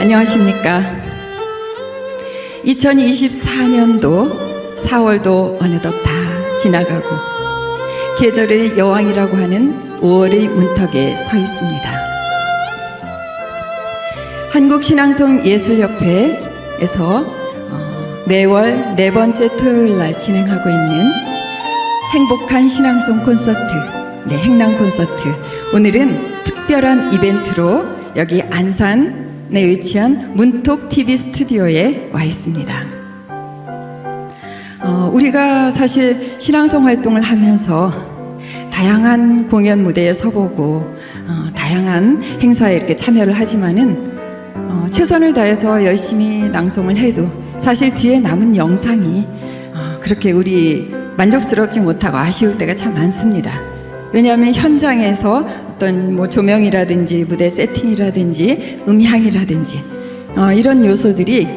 안녕하십니까. 2024년도 4월도 어느덧 다 지나가고 계절의 여왕이라고 하는 5월의 문턱에 서 있습니다. 한국신앙송예술협회에서 매월 4번째 토요일날 진행하고 있는 행복한 신앙송 콘서트, 행랑 콘서트. 오늘은 특별한 이벤트로 여기 안산에 위치한 문톡 TV 스튜디오에 와 있습니다. 우리가 사실 신앙송 활동을 하면서 다양한 공연 무대에 서보고 다양한 행사에 이렇게 참여를 하지만은 최선을 다해서 열심히 낭송을 해도 사실 뒤에 남은 영상이 그렇게 우리 만족스럽지 못하고 아쉬울 때가 참 많습니다. 왜냐하면 현장에서 어떤 조명이라든지 무대 세팅이라든지 음향이라든지 이런 요소들이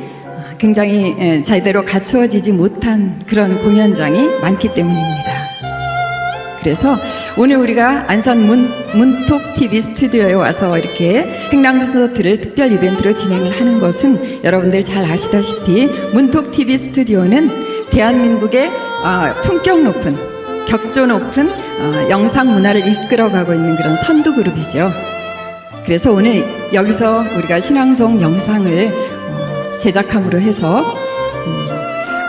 굉장히 제대로 갖추어지지 못한 그런 공연장이 많기 때문입니다. 그래서 오늘 우리가 안산 문톡 TV 스튜디오에 와서 이렇게 행랑 콘서트를 특별 이벤트로 진행을 하는 것은 여러분들 잘 아시다시피 문톡 TV 스튜디오는 대한민국의 품격 높은, 격조 높은 영상 문화를 이끌어가고 있는 그런 선두 그룹이죠. 그래서 오늘 여기서 우리가 신앙송 영상을 제작함으로 해서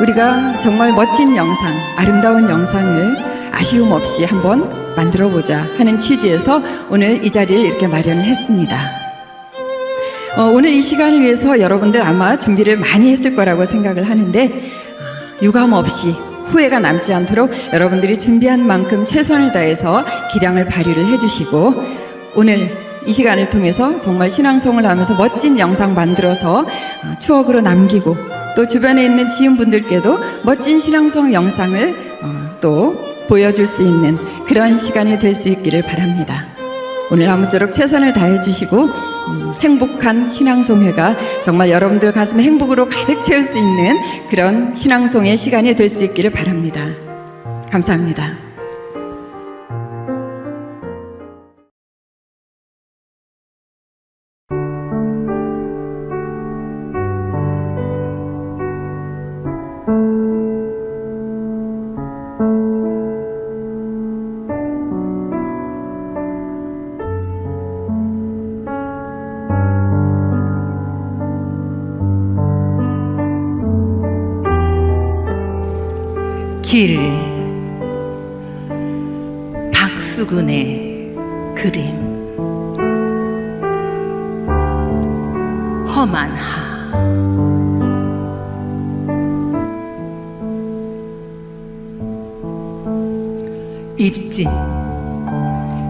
우리가 정말 멋진 영상, 아름다운 영상을 아쉬움 없이 한번 만들어 보자 하는 취지에서 오늘 이 자리를 이렇게 마련을 했습니다. 오늘 이 시간을 위해서 여러분들 아마 준비를 많이 했을 거라고 생각을 하는데 유감 없이 후회가 남지 않도록 여러분들이 준비한 만큼 최선을 다해서 기량을 발휘를 해주시고 오늘 이 시간을 통해서 정말 신앙송을 하면서 멋진 영상 만들어서 추억으로 남기고 또 주변에 있는 지인분들께도 멋진 신앙송 영상을 또 보여줄 수 있는 그런 시간이 될 수 있기를 바랍니다. 오늘 아무쪼록 최선을 다해 주시고 행복한 신앙송회가 정말 여러분들 가슴에 행복으로 가득 채울 수 있는 그런 신앙송의 시간이 될 수 있기를 바랍니다. 감사합니다. 길, 박수근의 그림. 험한 하. 입진,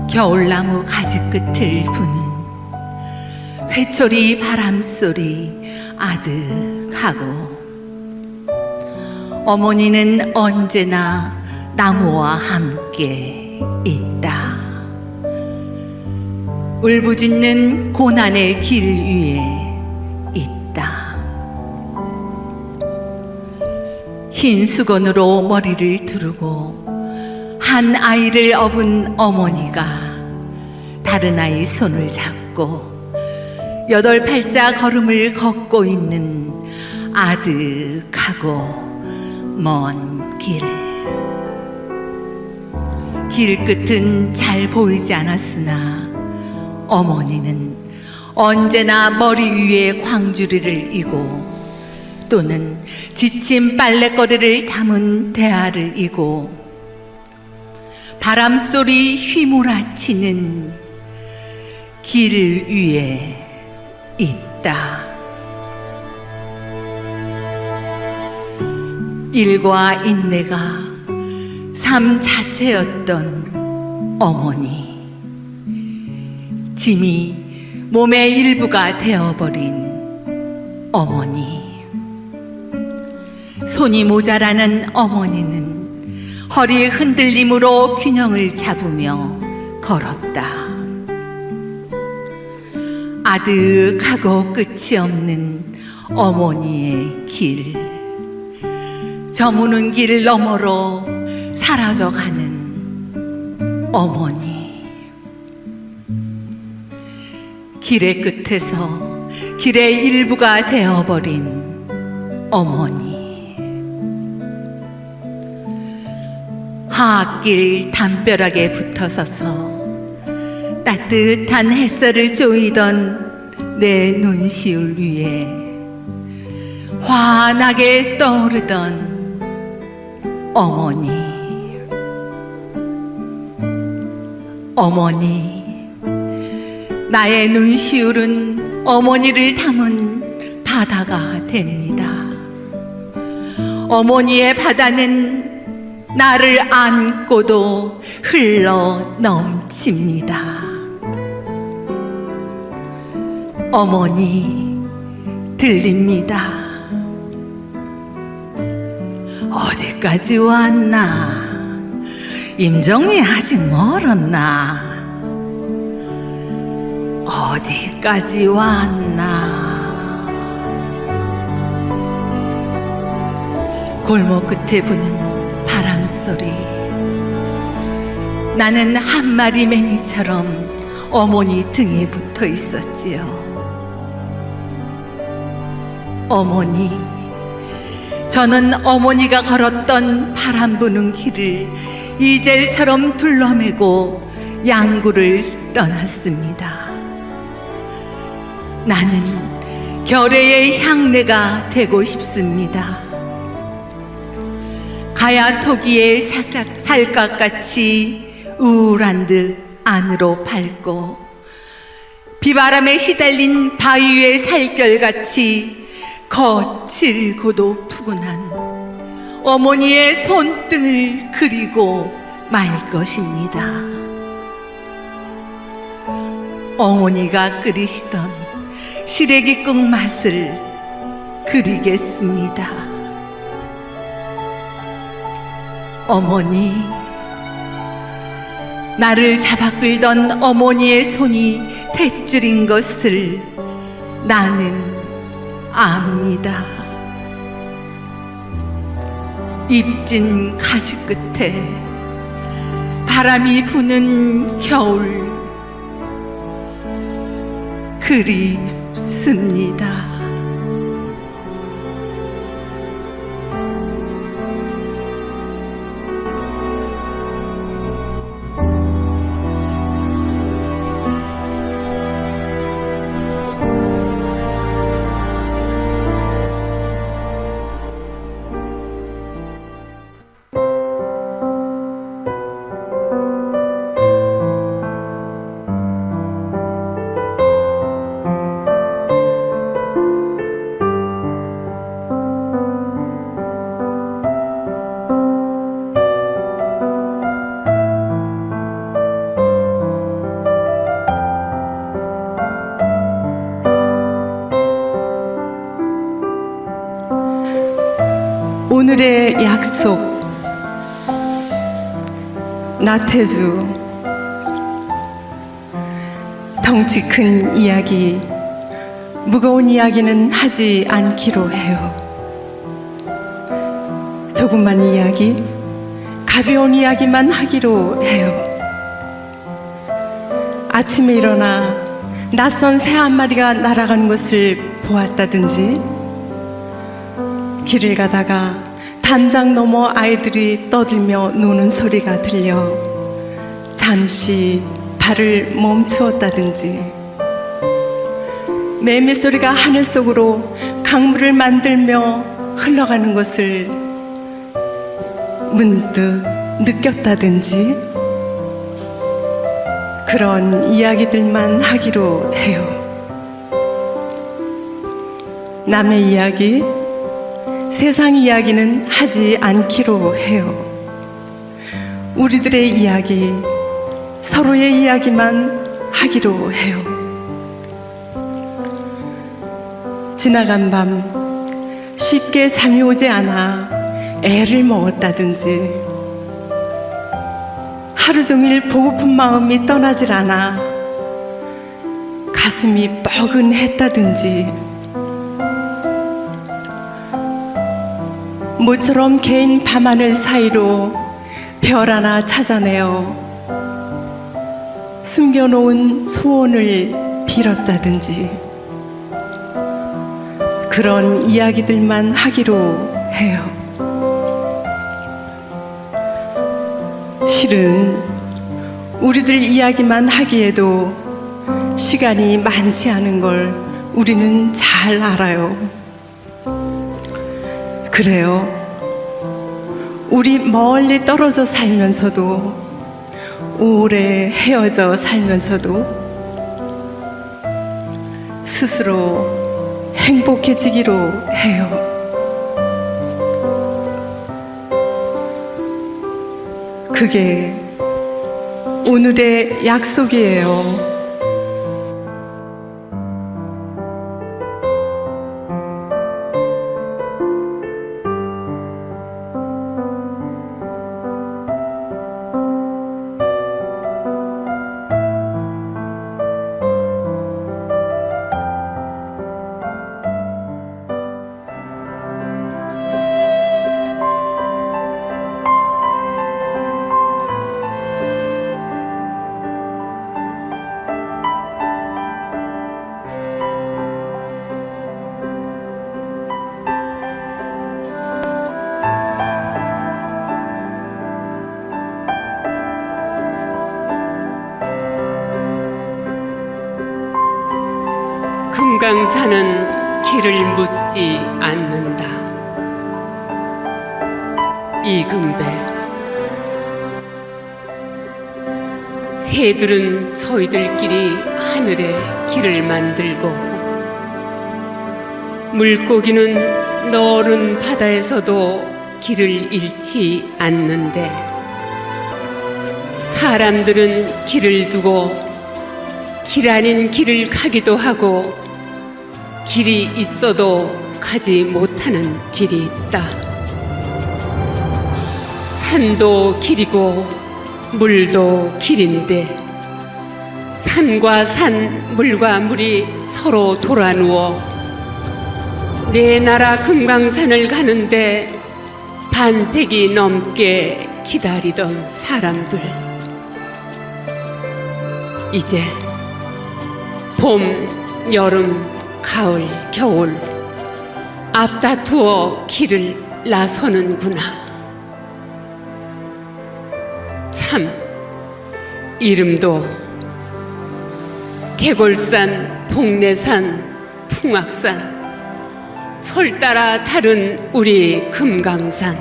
겨울나무 가지 끝을 부는 회초리 바람소리 아득하고 어머니는 언제나 나무와 함께 있다. 울부짖는 고난의 길 위에 있다. 흰 수건으로 머리를 두르고 한 아이를 업은 어머니가 다른 아이 손을 잡고 8발자 걸음을 걷고 있는 아득하고 먼 길. 길 끝은 잘 보이지 않았으나 어머니는 언제나 머리 위에 광주리를 이고 또는 지친 빨래거리를 담은 대야를 이고 바람소리 휘몰아치는 길 위에 있다. 일과 인내가 삶 자체였던 어머니. 짐이 몸의 일부가 되어버린 어머니. 손이 모자라는 어머니는 허리 흔들림으로 균형을 잡으며 걸었다. 아득하고 끝이 없는 어머니의 길. 저무는 길 너머로 사라져가는 어머니. 길의 끝에서 길의 일부가 되어버린 어머니. 하악길 담벼락에 붙어서서 따뜻한 햇살을 쪼이던 내 눈시울 위에 환하게 떠오르던 어머니. 어머니, 나의 눈시울은 어머니를 담은 바다가 됩니다. 어머니의 바다는 나를 안고도 흘러 넘칩니다. 어머니, 들립니다. 어디까지 왔나? 임종이 아직 멀었나? 어디까지 왔나? 골목 끝에 부는 바람 소리. 나는 한 마리 맹이처럼 어머니 등에 붙어 있었지요. 어머니, 저는 어머니가 걸었던 바람 부는 길을 이젤처럼 둘러매고 양구를 떠났습니다. 나는 결의의 향내가 되고 싶습니다. 가야토기의 살갗같이 우울한 듯 안으로 밟고 비바람에 시달린 바위의 살결같이 거칠고도 푸근한 어머니의 손등을 그리고 말 것입니다. 어머니가 끓이시던 시래기국 맛을 그리겠습니다. 어머니, 나를 잡아 끌던 어머니의 손이 탯줄인 것을 나는 압니다. 입진 가지 끝에 바람이 부는 겨울 그립습니다. 오늘의 약속. 나태주. 덩치 큰 이야기, 무거운 이야기는 하지 않기로 해요. 조그만 이야기, 가벼운 이야기만 하기로 해요. 아침에 일어나 낯선 새 한 마리가 날아가는 것을 보았다든지, 길을 가다가 담장 너머 아이들이 떠들며 노는 소리가 들려 잠시 발을 멈추었다든지, 매미 소리가 하늘 속으로 강물을 만들며 흘러가는 것을 문득 느꼈다든지, 그런 이야기들만 하기로 해요. 남의 이야기, 세상 이야기는 하지 않기로 해요. 우리들의 이야기, 서로의 이야기만 하기로 해요. 지나간 밤 쉽게 잠이 오지 않아 애를 먹었다든지, 하루 종일 보고픈 마음이 떠나질 않아 가슴이 뻐근했다든지, 모처럼 개인 밤하늘 사이로 별 하나 찾아내어 숨겨놓은 소원을 빌었다든지, 그런 이야기들만 하기로 해요. 실은 우리들 이야기만 하기에도 시간이 많지 않은 걸 우리는 잘 알아요. 그래요. 우리 멀리 떨어져 살면서도, 오래 헤어져 살면서도 스스로 행복해지기로 해요. 그게 오늘의 약속이에요. 금강산은 길을 묻지 않는다. 이금배. 새들은 저희들끼리 하늘에 길을 만들고, 물고기는 너른 바다에서도 길을 잃지 않는데, 사람들은 길을 두고 길 아닌 길을 가기도 하고, 길이 있어도 가지 못하는 길이 있다. 산도 길이고 물도 길인데, 산과 산, 물과 물이 서로 돌아누워 내 나라 금강산을 가는데 반세기 넘게 기다리던 사람들, 이제 봄, 여름, 가을, 겨울 앞다투어 길을 나서는구나. 참, 이름도 개골산, 복례산, 풍악산, 철 따라 다른 우리 금강산.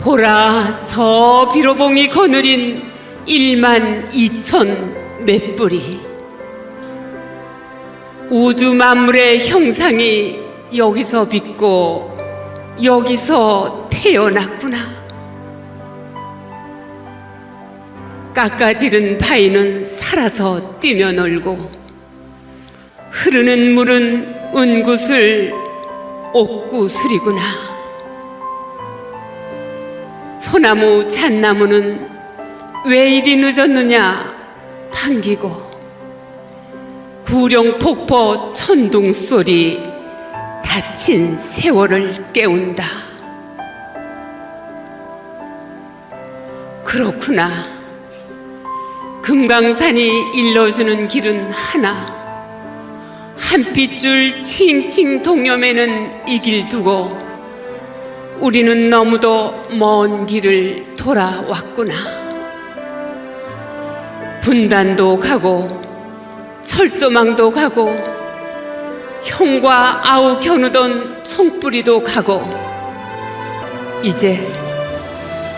보라, 저 비로봉이 거느린 12,000 맷뿌리. 우주 만물의 형상이 여기서 빛고 여기서 태어났구나. 깎아지른 바위는 살아서 뛰며놀고, 흐르는 물은 은구슬, 옥구슬이구나. 소나무, 잣나무는 왜 이리 늦었느냐 반기고, 구룡폭포 천둥소리 다친 세월을 깨운다. 그렇구나. 금강산이 일러주는 길은 하나. 한 핏줄 칭칭 동여매는 이 길 두고 우리는 너무도 먼 길을 돌아왔구나. 분단도 가고 철조망도 가고 형과 아우 겨누던 총뿌리도 가고, 이제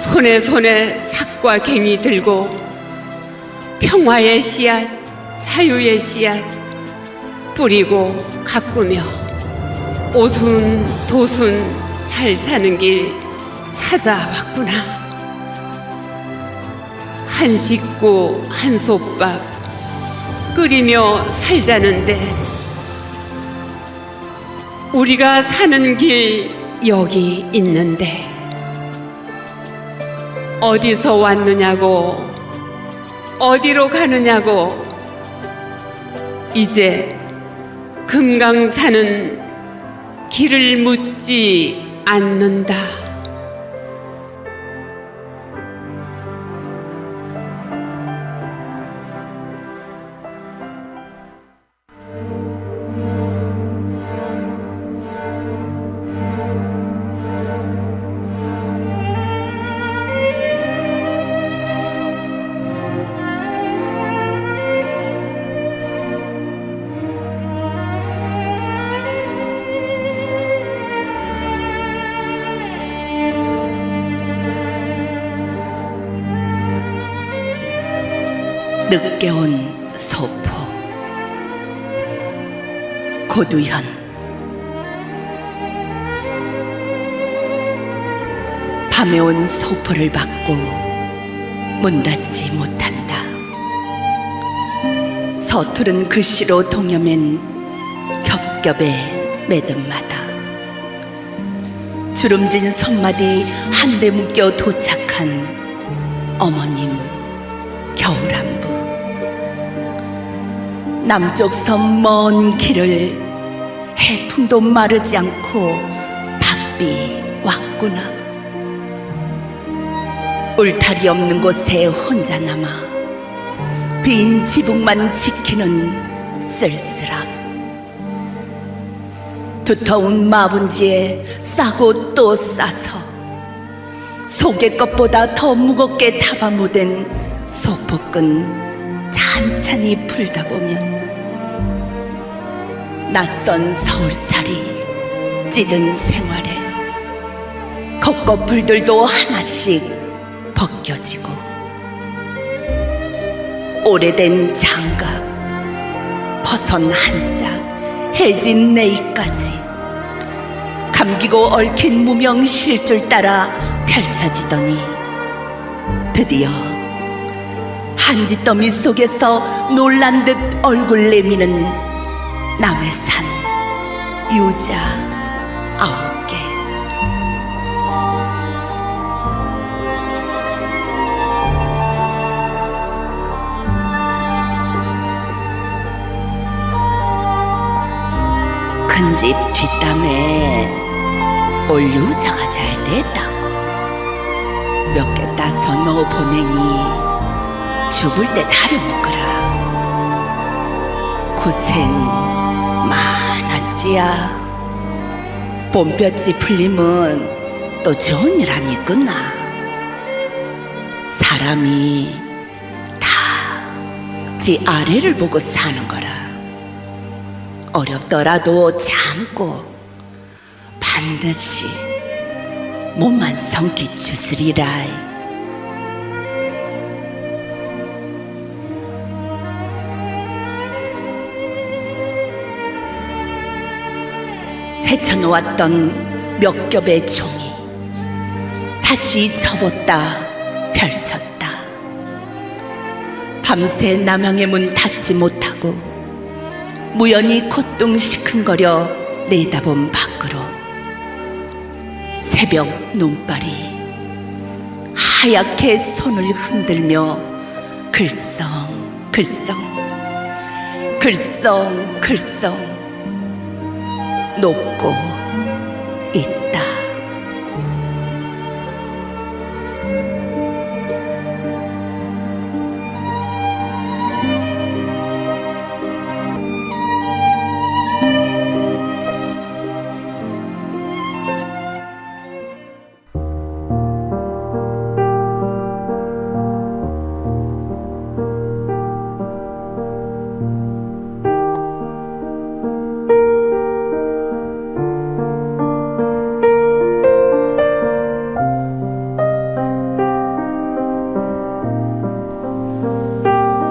손에 삭과 갱이 들고 평화의 씨앗, 자유의 씨앗 뿌리고 가꾸며 오순 도순 잘 사는 길 찾아왔구나. 한 식구 한 솥밥 끓이며 살자는데, 우리가 사는 길 여기 있는데 어디서 왔느냐고, 어디로 가느냐고. 이제 금강산은 길을 묻지 않는다. 늦게 온 소포. 고두현. 밤에 온 소포를 받고 문 닫지 못한다. 서투른 글씨로 동여맨 겹겹의 매듭마다 주름진 손마디 한데 묶여 도착한 어머님 겨울안부. 남쪽 섬 먼 길을 해풍도 마르지 않고 바삐 왔구나. 울타리 없는 곳에 혼자 남아 빈 지붕만 지키는 쓸쓸함. 두터운 마분지에 싸고 또 싸서 속의 것보다 더 무겁게 잡아무댄 소포끈 찬찬히 풀다 보면 낯선 서울살이 찌든 생활에 겉꺼풀들도 하나씩 벗겨지고 오래된 장갑 벗은 한짝 해진 네이까지 감기고 얽힌 무명 실줄 따라 펼쳐지더니 드디어 한지더미 속에서 놀란 듯 얼굴 내미는 남해산 유자 9개. 큰 집 뒷담에 올 유자가 잘 됐다고 몇 개 따서 넣어 보내니 죽을 때 다려먹으라. 고생 많았지야. 봄볕이 풀리면 또 좋은 일 아니구나. 사람이 다 지 아래를 보고 사는 거라. 어렵더라도 참고 반드시 몸만 성기 주스리라. 헤쳐놓았던 몇 겹의 종이 다시 접었다 펼쳤다. 밤새 남양의 문 닫지 못하고 무연히 콧등 시큰거려 내다본 밖으로 새벽 눈발이 하얗게 손을 흔들며 글썽글썽 녹고 있다.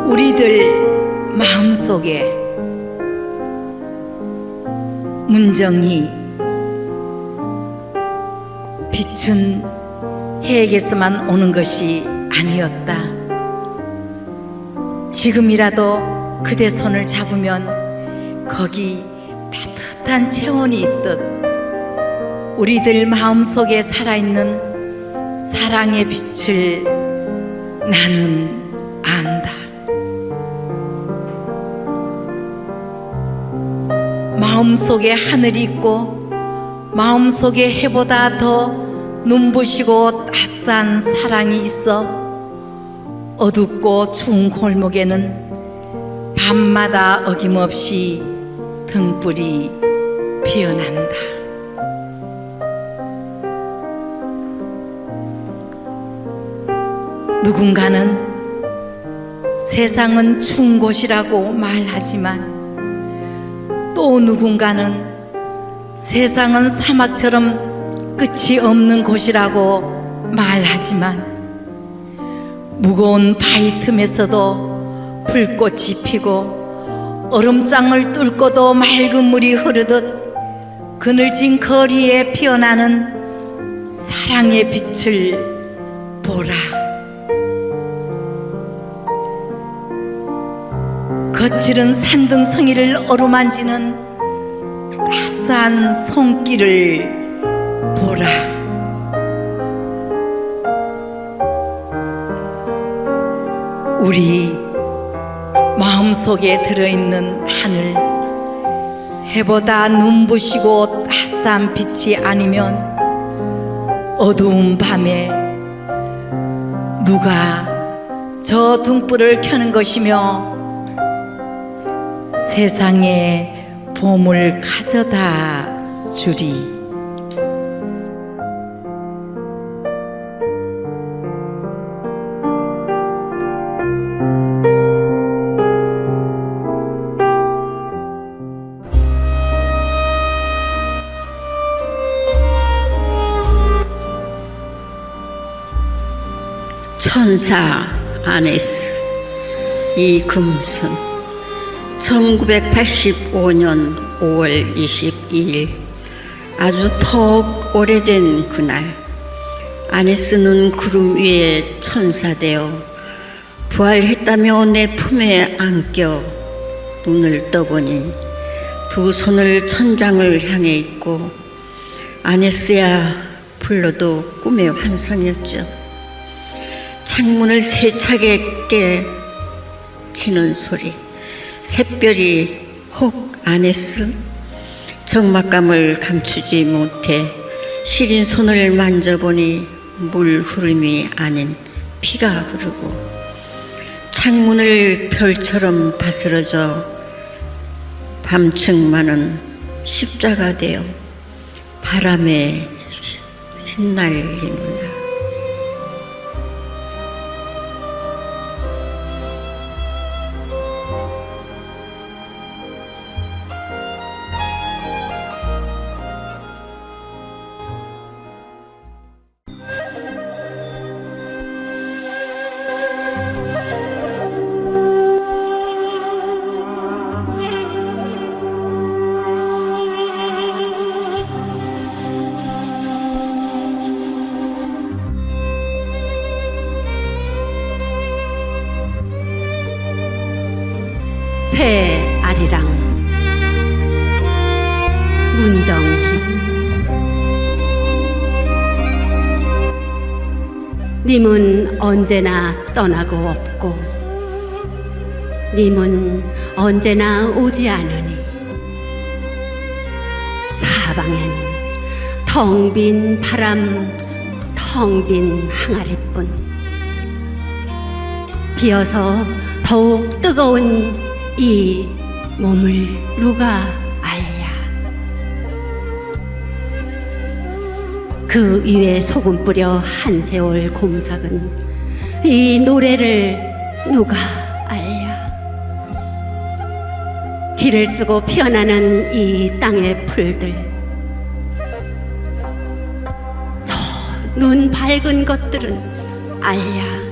우리들 마음속에 문정이 빛은 해에게서만 오는 것이 아니었다. 지금이라도 그대 손을 잡으면 거기 따뜻한 체온이 있듯 우리들 마음속에 살아있는 사랑의 빛을 나는 안다. 마음속에 하늘이 있고 마음속에 해보다 더 눈부시고 따스한 사랑이 있어 어둡고 추운 골목에는 밤마다 어김없이 등불이 피어난다. 누군가는 세상은 추운 곳이라고 말하지만 또 누군가는 세상은 사막처럼 끝이 없는 곳이라고 말하지만 무거운 바위 틈에서도 불꽃이 피고 얼음장을 뚫고도 맑은 물이 흐르듯 그늘진 거리에 피어나는 사랑의 빛을 보라. 거칠은 산등성이를 어루만지는 따스한 손길을 보라. 우리 마음속에 들어있는 하늘, 해보다 눈부시고 따스한 빛이 아니면 어두운 밤에 누가 저 등불을 켜는 것이며 세상에 봄을 가져다 주리. 천사 아네스 이금순 1985년 5월 22일 아주 퍽 오래된 그날 아네스는 구름 위에 천사되어 부활했다며 내 품에 안겨 눈을 떠보니 두 손을 천장을 향해 있고 아네스야 불러도 꿈의 환상이었죠. 창문을 세차게 깨 치는 소리, 샛별이 혹 아네스? 적막감을 감추지 못해 시린 손을 만져보니 물 흐름이 아닌 피가 흐르고 창문을 별처럼 바스러져 밤층만은 십자가 되어 바람에 휘날리는다. 새 아리랑 문정희. 님은 언제나 떠나고 없고 님은 언제나 오지 않으니 사방엔 텅 빈 바람, 텅 빈 항아리뿐. 비어서 더욱 뜨거운 이 몸을 누가 알랴. 그 위에 소금 뿌려 한 세월 곰삭은 이 노래를 누가 알랴. 길을 쓰고 피어나는 이 땅의 풀들, 저 눈 밝은 것들은 알랴.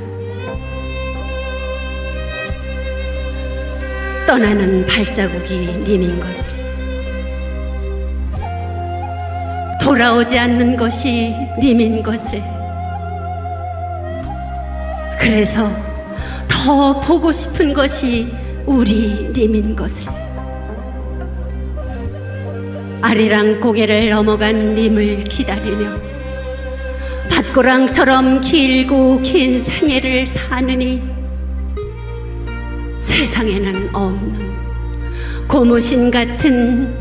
떠나는 발자국이 님인 것을, 돌아오지 않는 것이 님인 것을, 그래서 더 보고 싶은 것이 우리 님인 것을, 아리랑 고개를 넘어간 님을 기다리며 밭고랑처럼 길고 긴 생애를 사느니 세상에는 없는 고무신 같은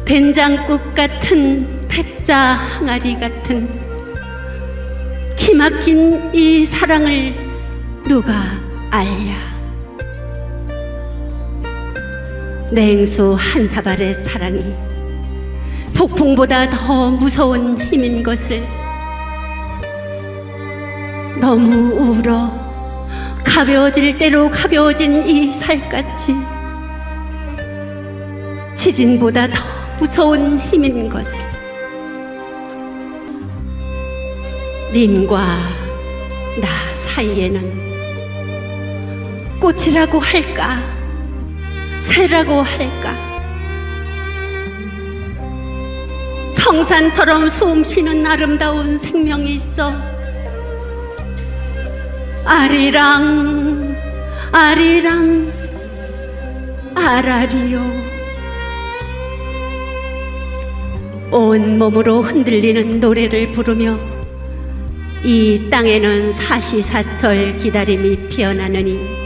된장국 같은 백자 항아리 같은 기막힌 이 사랑을 누가 알랴. 냉수 한 사발의 사랑이 폭풍보다 더 무서운 힘인 것을 너무 울어 가벼워질 대로 가벼워진 이 살갗이 지진보다 더 무서운 힘인 것을 님과 나 사이에는 꽃이라고 할까? 새라고 할까? 청산처럼 숨쉬는 아름다운 생명이 있어. 아리랑 아리랑 아라리요. 온 몸으로 흔들리는 노래를 부르며 이 땅에는 사시사철 기다림이 피어나느니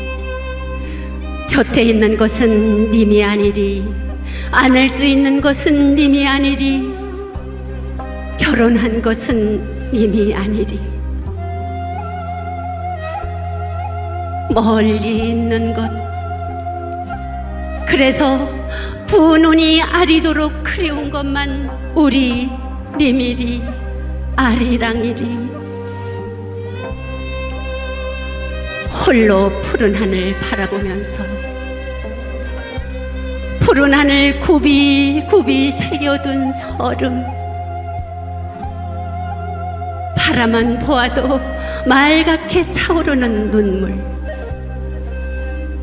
곁에 있는 것은 님이 아니리, 안을 수 있는 것은 님이 아니리, 결혼한 것은 님이 아니리, 멀리 있는 것. 그래서 두 눈이 아리도록 그리운 것만 우리 님이리, 아리랑이리. 홀로 푸른 하늘 바라보면서 푸른 하늘 굽이굽이 새겨둔 설움, 바라만 보아도 맑게 차오르는 눈물,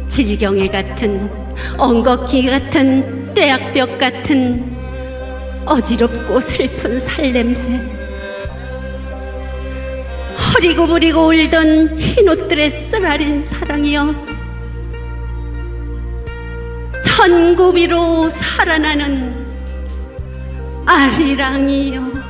질경이 같은 엉겁기 같은 뙤약볕 같은 어지럽고 슬픈 살냄새, 허리구부리고 울던 흰옷들의 쓰라린 사랑이여, 천구비로 살아나는 아리랑이여.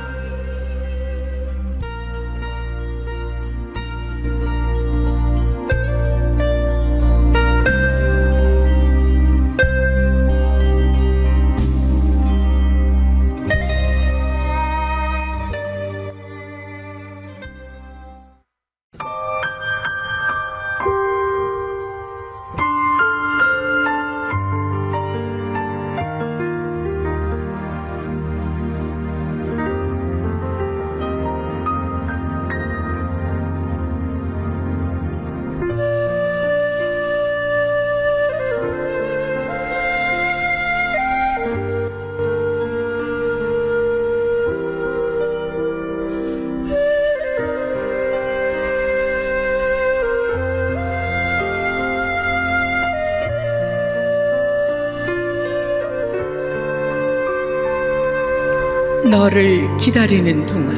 너를 기다리는 동안.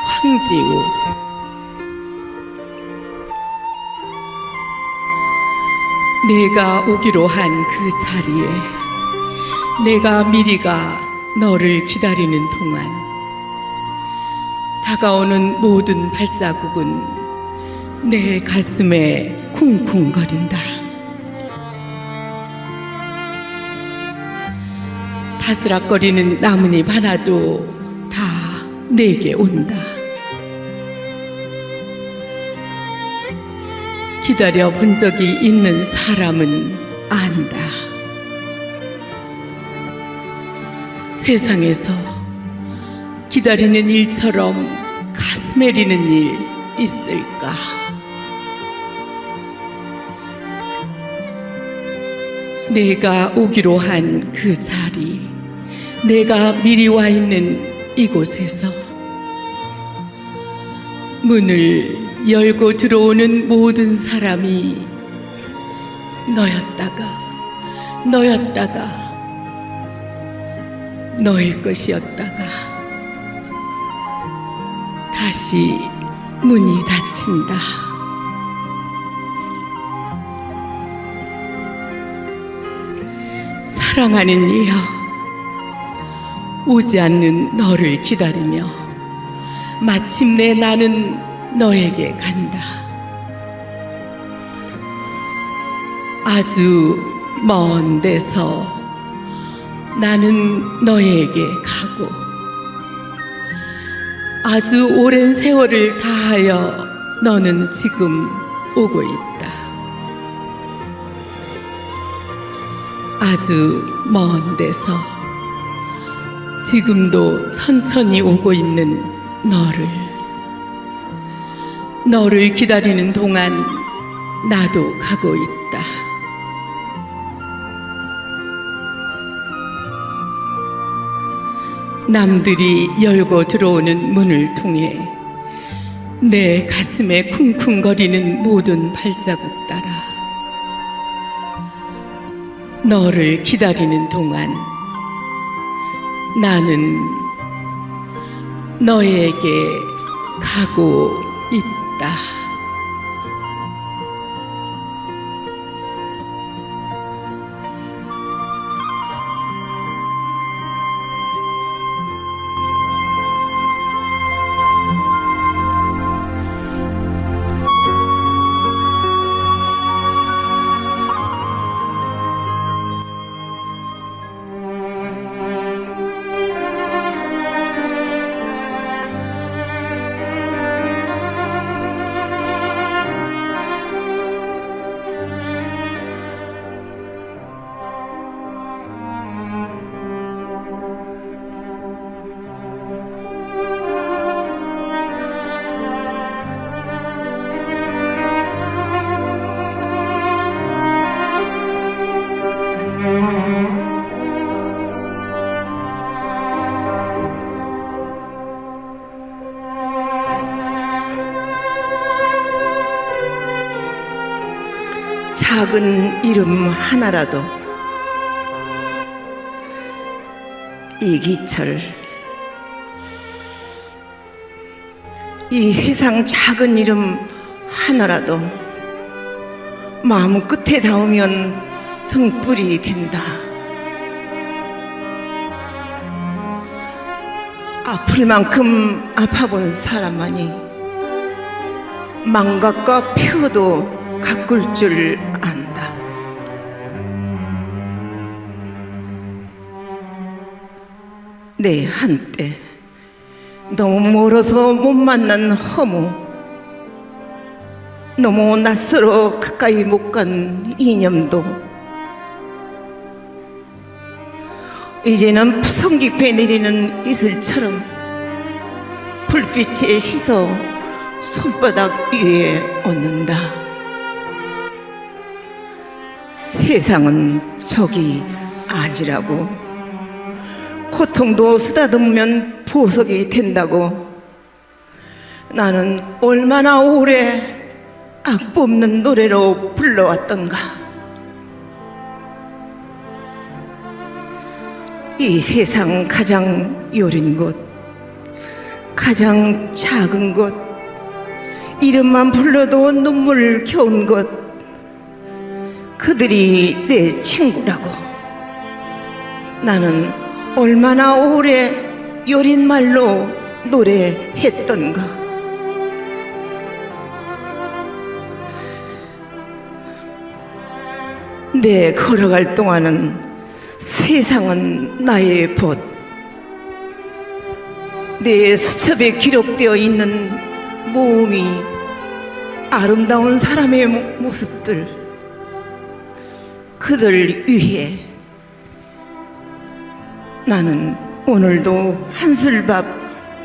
황지우. 내가 오기로 한 그 자리에 내가 미리가 너를 기다리는 동안 다가오는 모든 발자국은 내 가슴에 쿵쿵거린다. 바스락거리는 나뭇잎 하나도 다 내게 온다. 기다려 본 적이 있는 사람은 안다. 세상에서 기다리는 일처럼 가슴 애리는 일 있을까? 내가 오기로 한 그 자리, 내가 미리 와 있는 이곳에서 문을 열고 들어오는 모든 사람이 너였다가 너일 것이었다가 다시 문이 닫힌다. 사랑하는 이여, 오지 않는 너를 기다리며 마침내 나는 너에게 간다. 아주 먼 데서 나는 너에게 가고 아주 오랜 세월을 다하여 너는 지금 오고 있다. 아주 먼 데서 지금도 천천히 오고 있는 너를 기다리는 동안 나도 가고 있다. 남들이 열고 들어오는 문을 통해 내 가슴에 쿵쿵거리는 모든 발자국 따라 너를 기다리는 동안 나는 너에게 가고 있다. 작은 이름 하나라도 이기철, 이 세상 작은 이름 하나라도 마음 끝에 닿으면 등불이 된다. 아플 만큼 아파본 사람만이 망각과 표도 가꿀 줄 안다. 내 한때 너무 멀어서 못 만난 허무, 너무 낯설어 가까이 못 간 이념도 이제는 푸성 깊이 내리는 이슬처럼 불빛에 씻어 손바닥 위에 얹는다. 세상은 적이 아니라고, 고통도 쓰다듬으면 보석이 된다고 나는 얼마나 오래 악보없는 노래로 불러왔던가. 이 세상 가장 여린 곳, 가장 작은 곳, 이름만 불러도 눈물 겨운 곳, 그들이 내 친구라고 나는 얼마나 오래 여린 말로 노래했던가. 내 걸어갈 동안은 세상은 나의 벗, 내 수첩에 기록되어 있는 모험이 아름다운 사람의 모습들, 그들 위해 나는 오늘도 한술밥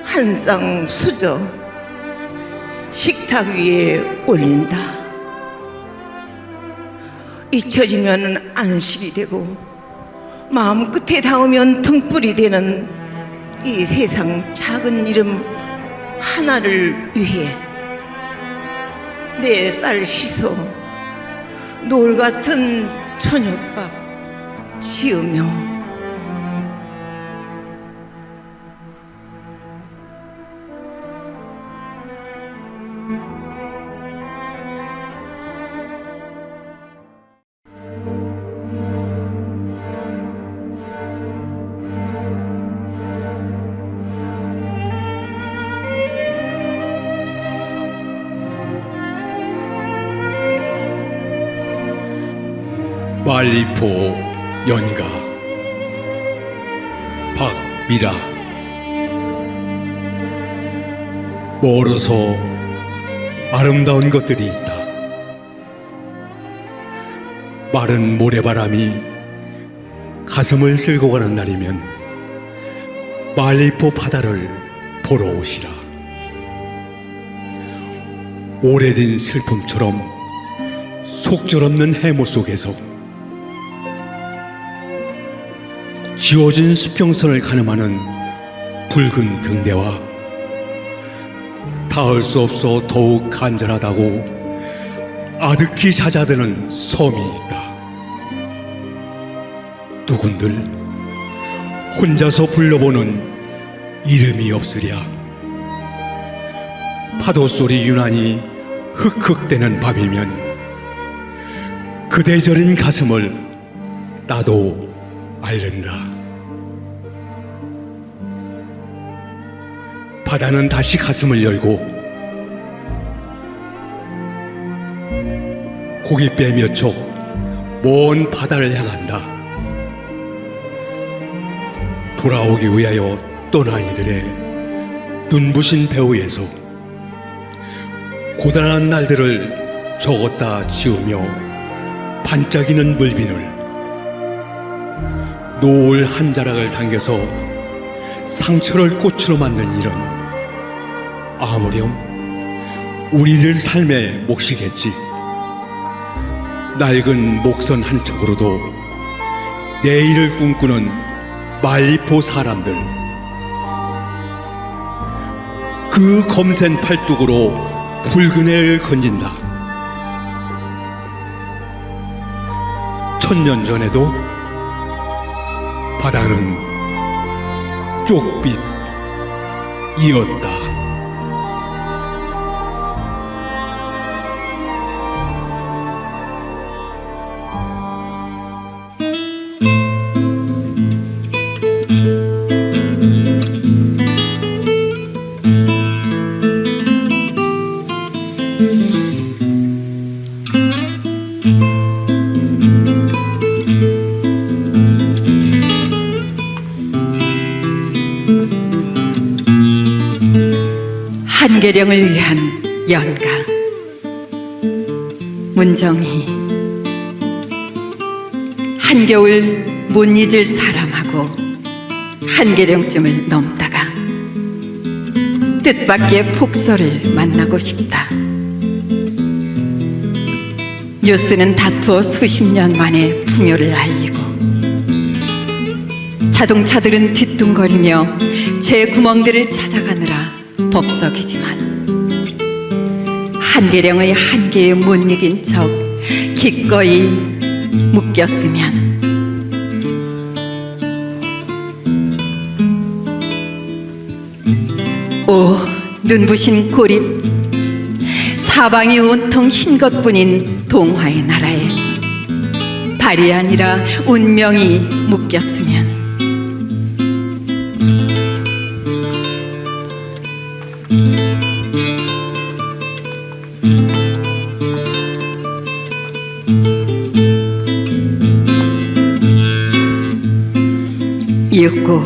한 쌍 수저 식탁 위에 올린다. 잊혀지면 안식이 되고 마음 끝에 닿으면 등불이 되는 이 세상 작은 이름 하나를 위해 내 쌀 씻어 노을 같은 저녁밥 지으며 말리포 연가 박미라. 멀어서 아름다운 것들이 있다. 마른 모래바람이 가슴을 쓸고 가는 날이면 말리포 바다를 보러 오시라. 오래된 슬픔처럼 속절없는 해무 속에서 지워진 수평선을 가늠하는 붉은 등대와 닿을 수 없어 더욱 간절하다고 아득히 잦아드는 섬이 있다. 누군들 혼자서 불러보는 이름이 없으랴. 파도 소리 유난히 흑흑대는 밤이면 그대 저린 가슴을 나도 앓는다. 바다는 다시 가슴을 열고 고기 빼며 촉먼 바다를 향한다. 돌아오기 위하여 떠난 이들의 눈부신 배후에서 고단한 날들을 적었다 지우며 반짝이는 물비늘, 노을 한 자락을 당겨서 상처를 꽃으로 만든 일은 아무렴 우리들 삶의 몫이겠지. 낡은 목선 한 척으로도 내일을 꿈꾸는 말리포 사람들, 그 검센 팔뚝으로 붉은 해를 건진다. 천년 전에도 바다는 쪽빛이었다. 한계령을 위한 연가. 문정희. 한겨울 못 잊을 사람하고 한계령쯤을 넘다가 뜻밖의 폭설을 만나고 싶다. 뉴스는 다투어 수십 년 만에 풍요를 알리고 자동차들은 뒤뚱거리며 제 구멍들을 찾아가느라 법석이지만 한계령의 한계에 못 이긴 척 기꺼이 묶였으면 오 눈부신 고립, 사방이 온통 흰 것뿐인 동화의 나라에 발이 아니라 운명이 묶였으면 이윽고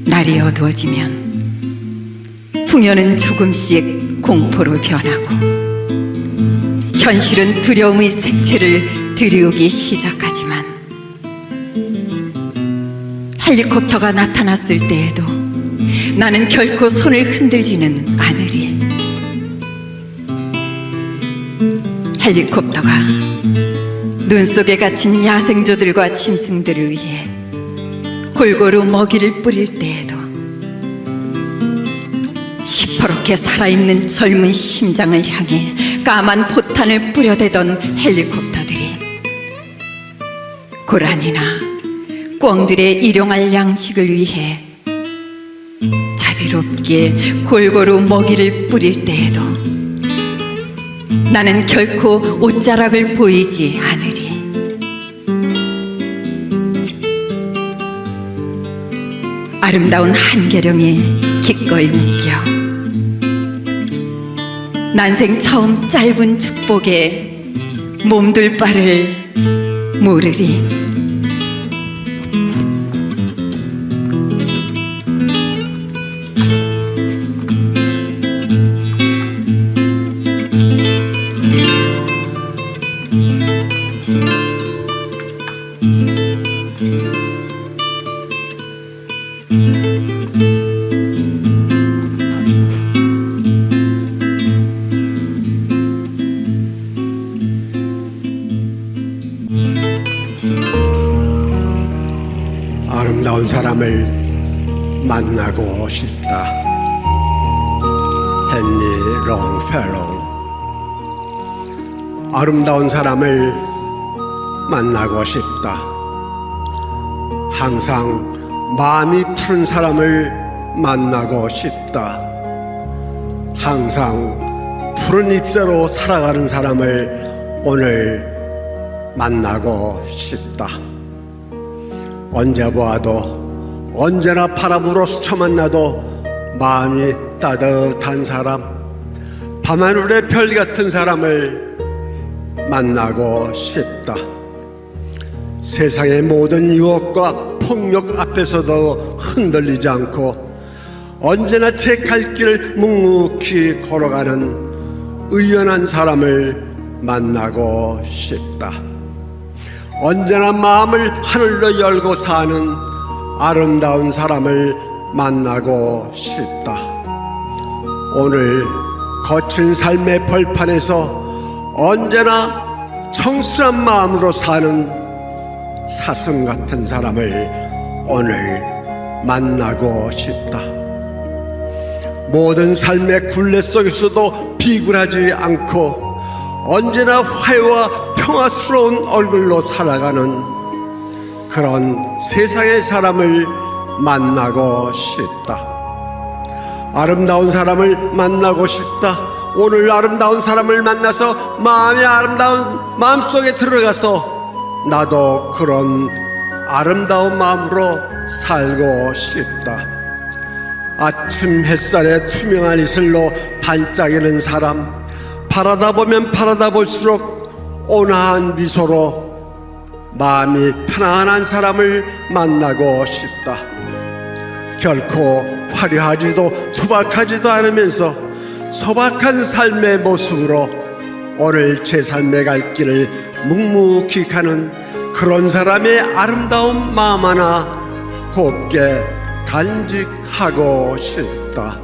날이 어두워지면 풍요는 조금씩 공포로 변하고 현실은 두려움의 생체를 들이우기 시작하지만 헬리콥터가 나타났을 때에도 나는 결코 손을 흔들지는 않으리. 헬리콥터가 눈 속에 갇힌 야생조들과 짐승들을 위해 골고루 먹이를 뿌릴 때에도 시퍼렇게 살아있는 젊은 심장을 향해 까만 포탄을 뿌려대던 헬리콥터들이 고라니나 꿩들의 일용할 양식을 위해 자비롭게 골고루 먹이를 뿌릴 때에도 나는 결코 옷자락을 보이지 않으리. 아름다운 한계령에 기꺼이 묶여 난생 처음 짧은 축복에 몸둘 바를 모르리. 아름다운 사람을 만나고 싶다. 헨리 롱펠로우. 아름다운 사람을 만나고 싶다. 항상 마음이 푸른 사람을 만나고 싶다. 항상 푸른 잎새로 살아가는 사람을 오늘 만나고 싶다. 언제 보아도 언제나 바람으로 스쳐 만나도 마음이 따뜻한 사람, 밤하늘의 별 같은 사람을 만나고 싶다. 세상의 모든 유혹과 폭력 앞에서도 흔들리지 않고 언제나 제 갈 길을 묵묵히 걸어가는 의연한 사람을 만나고 싶다. 언제나 마음을 하늘로 열고 사는 아름다운 사람을 만나고 싶다. 오늘 거친 삶의 벌판에서 언제나 청순한 마음으로 사는 사슴 같은 사람을 오늘 만나고 싶다. 모든 삶의 굴레 속에서도 비굴하지 않고 언제나 화해와 평화스러운 얼굴로 살아가는 그런 세상의 사람을 만나고 싶다. 아름다운 사람을 만나고 싶다. 오늘 아름다운 사람을 만나서 마음의 아름다운 마음속에 들어가서 나도 그런 아름다운 마음으로 살고 싶다. 아침 햇살에 투명한 이슬로 반짝이는 사람, 바라다 보면 바라다 볼수록 온화한 미소로 마음이 편안한 사람을 만나고 싶다. 결코 화려하지도 투박하지도 않으면서 소박한 삶의 모습으로 오늘 제 삶의 갈 길을 묵묵히 가는 그런 사람의 아름다운 마음 하나 곱게 간직하고 싶다.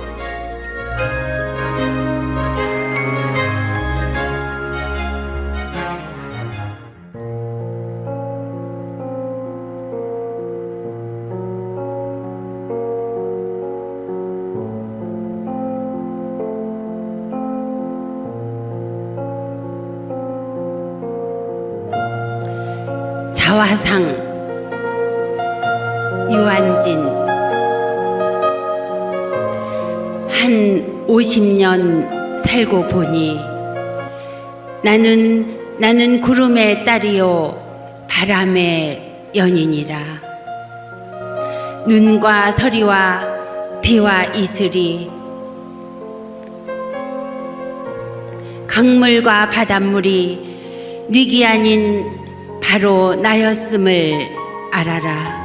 자화상 유한진. 한 50년 살고 보니 나는 구름의 딸이요 바람의 연인이라. 눈과 서리와 비와 이슬이 강물과 바닷물이 뉘기 아닌 바로 나였음을 알아라.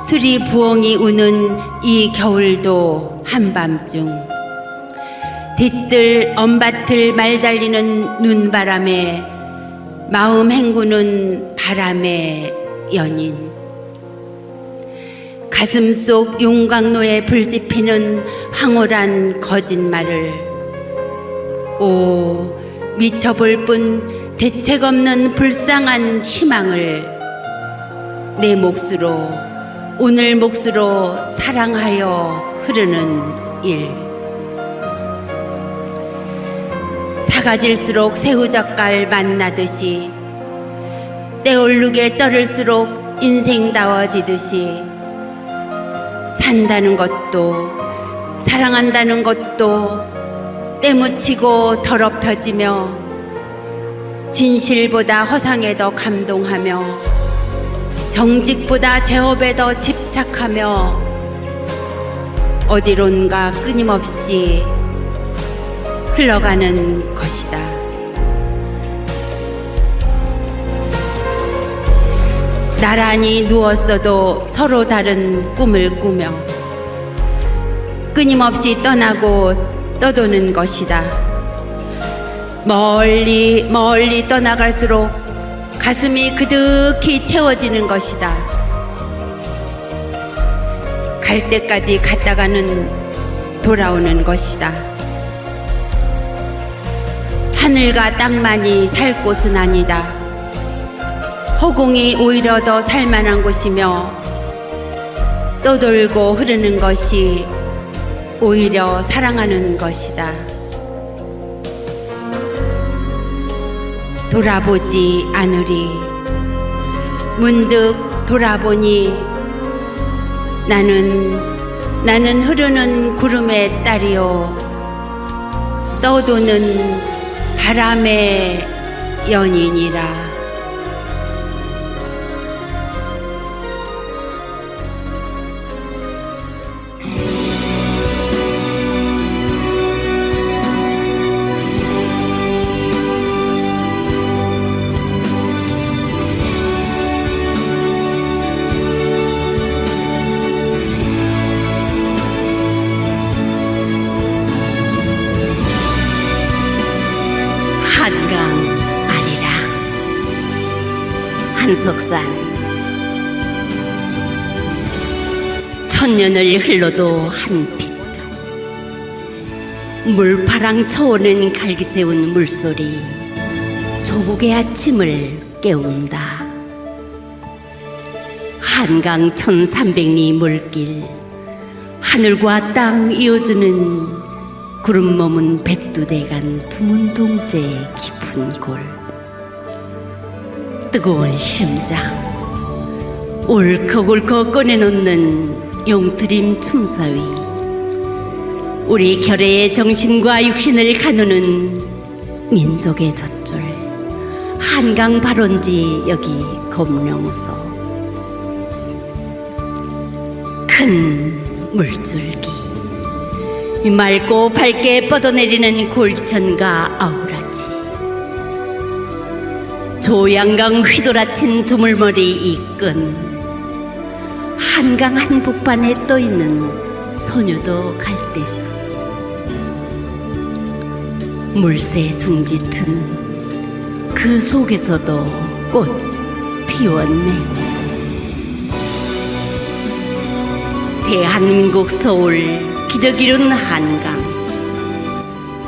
수리 부엉이 우는 이 겨울도 한밤중 뒤뜰 언밭을 말달리는 눈바람에 마음 헹구는 바람의 연인. 가슴 속 용광로에 불지피는 황홀한 거짓말을 오 미쳐볼 뿐 대책 없는 불쌍한 희망을 내 몫으로 오늘 몫으로 사랑하여 흐르는 일. 사가질수록 새우젓갈 만나듯이 때오르게 쩔을수록 인생다워지듯이 산다는 것도 사랑한다는 것도 때묻히고 더럽혀지며 진실보다 허상에 더 감동하며 정직보다 제업에 더 집착하며 어디론가 끊임없이 흘러가는 것이다. 나란히 누웠어도 서로 다른 꿈을 꾸며 끊임없이 떠나고 떠도는 것이다. 멀리 멀리 떠나갈수록 가슴이 그득히 채워지는 것이다. 갈 때까지 갔다가는 돌아오는 것이다. 하늘과 땅만이 살 곳은 아니다. 허공이 오히려 더 살만한 곳이며 떠돌고 흐르는 것이 오히려 사랑하는 것이다. 돌아보지 않으리. 문득 돌아보니 나는 흐르는 구름의 딸이요 떠도는 바람의 연인이라. 한강 아리랑 한석산 천년을 흘러도 한 빛깔 물파랑 쳐오는 갈기세운 물소리 조국의 아침을 깨운다. 한강 1300리 물길 하늘과 땅 이어주는 구름 머문 백두대간 두문 동제의 깊은 골 뜨거운 심장 울컥울컥 꺼내놓는 용트림 춤사위 우리 결의의 정신과 육신을 가누는 민족의 젖줄 한강 발원지 여기 검룡소 큰 물줄기 맑고 밝게 뻗어내리는 골지천과 아우라지 조양강 휘돌아친 두물머리 이끈 한강 한복판에 떠있는 소녀도 갈대수 물새 둥짓은 그 속에서도 꽃 피웠네. 대한민국 서울 기적 이룬 한강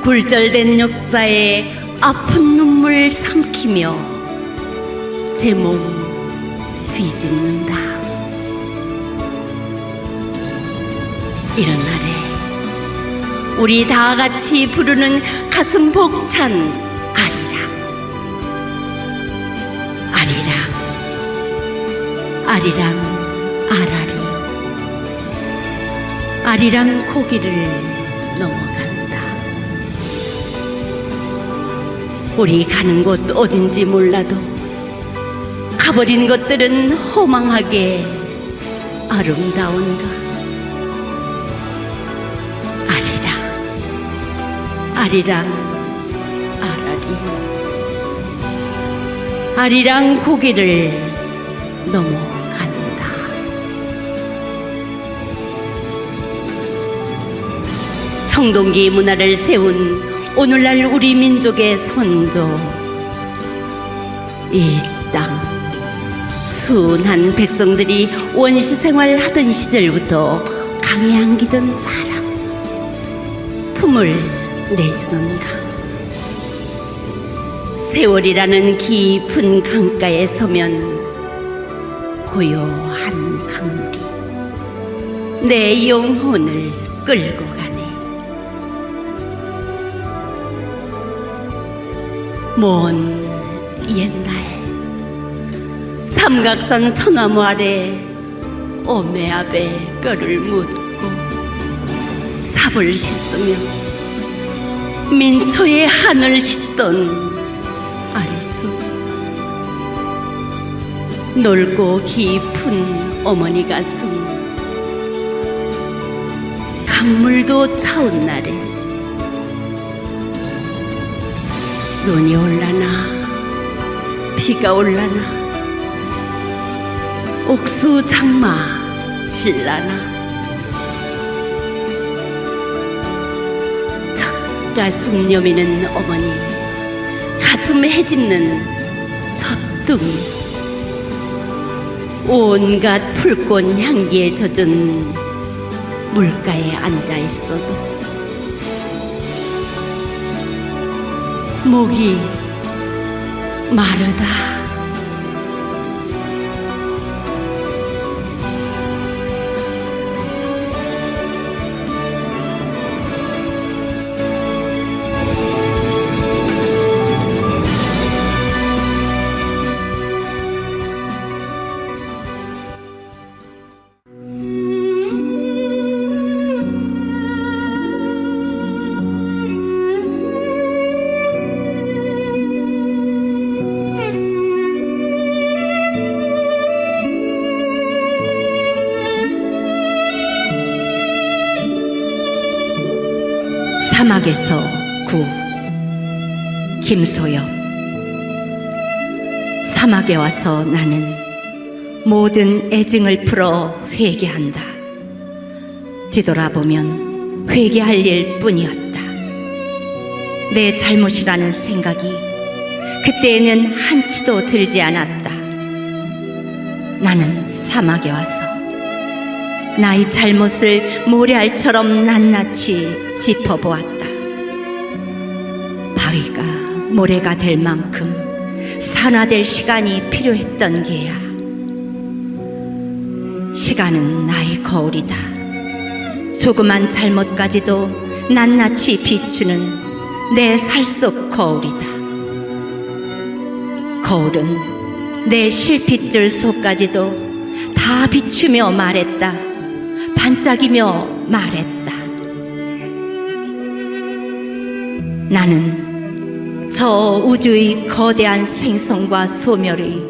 굴절된 역사에 아픈 눈물 삼키며 제 몸 뒤집는다. 이런 날에 우리 다 같이 부르는 가슴 벅찬 아리랑 아리랑 아리랑 아라리 아리랑 고기를 넘어간다. 우리 가는 곳 어딘지 몰라도 가버린 것들은 허망하게 아름다운가. 아리랑 아리랑 아라리 아리랑 고기를 넘어간다. 청동기 문화를 세운 오늘날 우리 민족의 선조 이 땅 순한 백성들이 원시 생활하던 시절부터 강에 안기던 사람 품을 내주던 강 세월이라는 깊은 강가에 서면 고요한 강물이 내 영혼을 끌고 가네. 먼 옛날 삼각산 소나무 아래 오메압의 뼈를 묻고 삽을 씻으며 민초의 한을 씻던 아리수 넓고 깊은 어머니 가슴 강물도 차온 날에 눈이 올라나 비가 올라나 옥수 장마 질라나 젖가슴 여미는 어머니 가슴 헤집는 젖둥이 온갖 풀꽃 향기에 젖은 물가에 앉아 있어도 목이 마르다. 사막에서 구 김소엽. 사막에 와서 나는 모든 애증을 풀어 회개한다. 뒤돌아보면 회개할 일 뿐이었다. 내 잘못이라는 생각이 그때에는 한치도 들지 않았다. 나는 사막에 와서 나의 잘못을 모래알처럼 낱낱이 짚어보았다. 바위가 모래가 될 만큼 산화될 시간이 필요했던 게야. 시간은 나의 거울이다. 조그만 잘못까지도 낱낱이 비추는 내 살 속 거울이다. 거울은 내 실핏줄 속까지도 다 비추며 말했다. 반짝이며 말했다. 나는 저 우주의 거대한 생성과 소멸의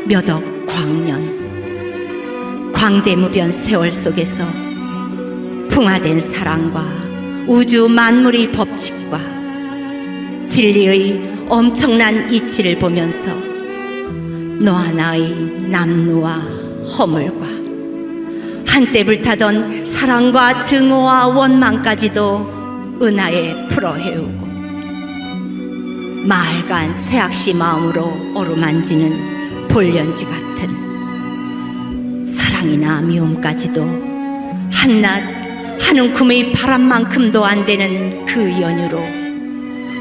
몇 억 광년, 광대무변 세월 속에서 풍화된 사랑과 우주 만물의 법칙과 진리의 엄청난 이치를 보면서 너와 나의 남루와 허물과 한때 불타던 사랑과 증오와 원망까지도 은하에 풀어헤우고 마을간 새악시 마음으로 어루만지는 볼연지 같은 사랑이나 미움까지도 한낱 한 움큼의 바람만큼도 안 되는 그 연유로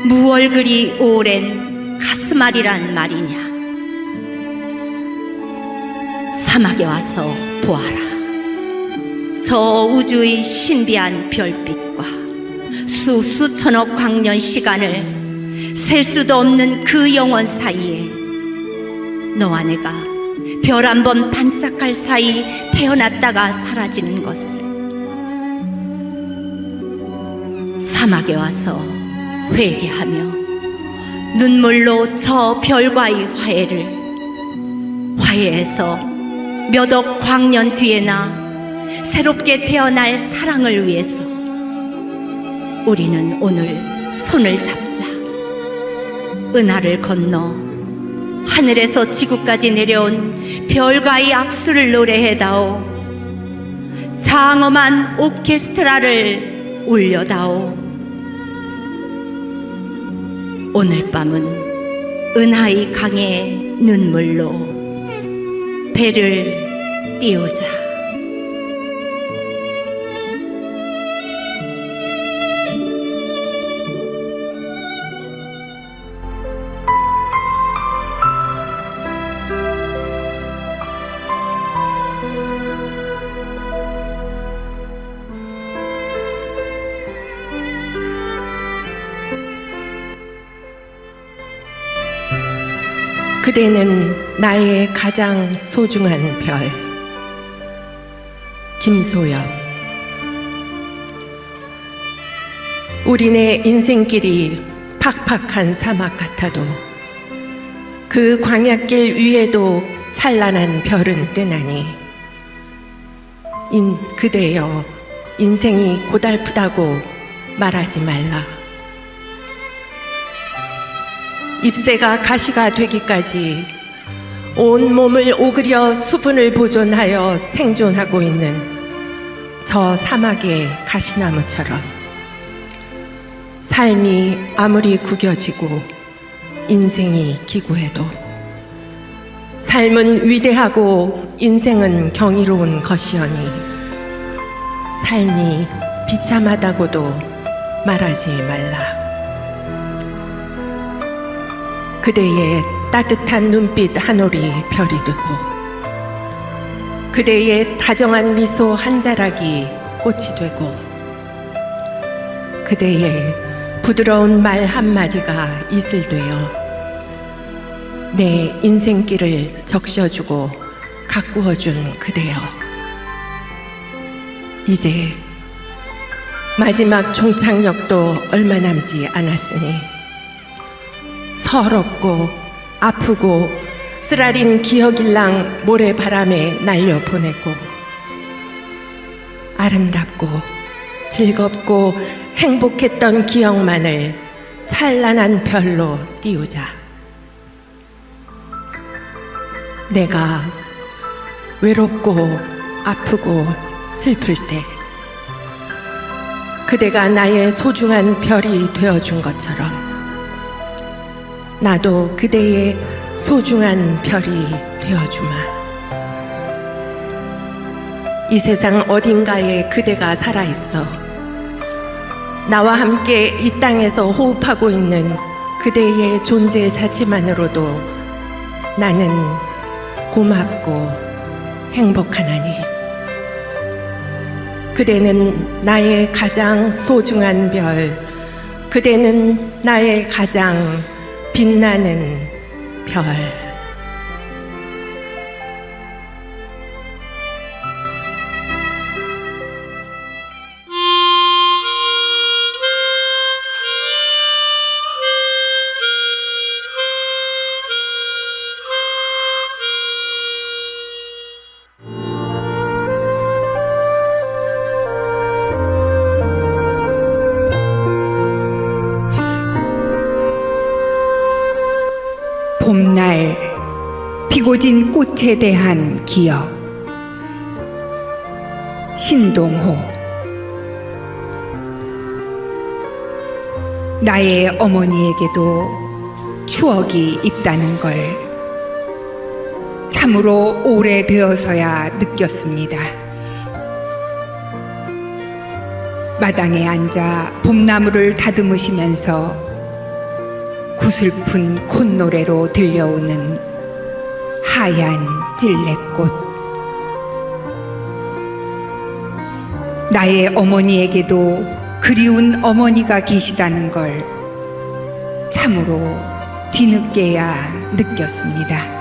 무얼 그리 오랜 가슴앓이란 말이냐. 사막에 와서 보아라. 저 우주의 신비한 별빛과 수천억 광년 시간을 셀 수도 없는 그 영원 사이에 너와 내가 별 한 번 반짝할 사이 태어났다가 사라지는 것을 사막에 와서 회개하며 눈물로 저 별과의 화해해서 몇 억 광년 뒤에나 새롭게 태어날 사랑을 위해서 우리는 오늘 손을 잡자. 은하를 건너 하늘에서 지구까지 내려온 별과의 악수를 노래해다오. 장엄한 오케스트라를 울려다오. 오늘 밤은 은하의 강의 눈물로 배를 띄우자. 그대는 나의 가장 소중한 별. 김소엽. 우리네 인생길이 팍팍한 사막 같아도 그 광야길 위에도 찬란한 별은 뜨나니 그대여 인생이 고달프다고 말하지 말라. 잎새가 가시가 되기까지 온 몸을 오그려 수분을 보존하여 생존하고 있는 저 사막의 가시나무처럼 삶이 아무리 구겨지고 인생이 기구해도 삶은 위대하고 인생은 경이로운 것이오니 삶이 비참하다고도 말하지 말라. 그대의 따뜻한 눈빛 한 올이 별이 되고 그대의 다정한 미소 한 자락이 꽃이 되고 그대의 부드러운 말 한마디가 이슬 되어 내 인생길을 적셔주고 가꾸어준 그대여. 이제 마지막 종착역도 얼마 남지 않았으니 서럽고 아프고 쓰라린 기억일랑 모래바람에 날려보내고 아름답고 즐겁고 행복했던 기억만을 찬란한 별로 띄우자. 내가 외롭고 아프고 슬플 때 그대가 나의 소중한 별이 되어준 것처럼 나도 그대의 소중한 별이 되어주마. 이 세상 어딘가에 그대가 살아있어 나와 함께 이 땅에서 호흡하고 있는 그대의 존재 자체만으로도 나는 고맙고 행복하나니. 그대는 나의 가장 소중한 별, 그대는 나의 가장 빛나는 별. 봄날 피고 진 꽃에 대한 기억. 신동호. 나의 어머니에게도 추억이 있다는 걸 참으로 오래되어서야 느꼈습니다. 마당에 앉아 봄나무를 다듬으시면서 구슬픈 콧노래로 들려오는 하얀 찔레꽃. 나의 어머니에게도 그리운 어머니가 계시다는 걸 참으로 뒤늦게야 느꼈습니다.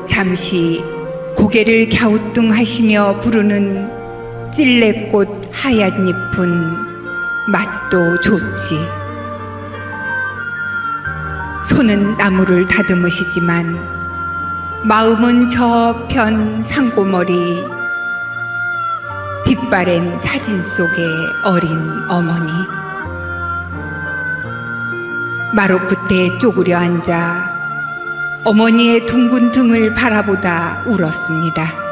잠시 고개를 갸우뚱하시며 부르는 찔레꽃 하얀 잎은 맛도 좋지. 손은 나무를 다듬으시지만 마음은 저편 상고머리 빛바랜 사진 속의 어린 어머니. 마루 끝에 쪼그려 앉아 어머니의 둥근 등을 바라보다 울었습니다.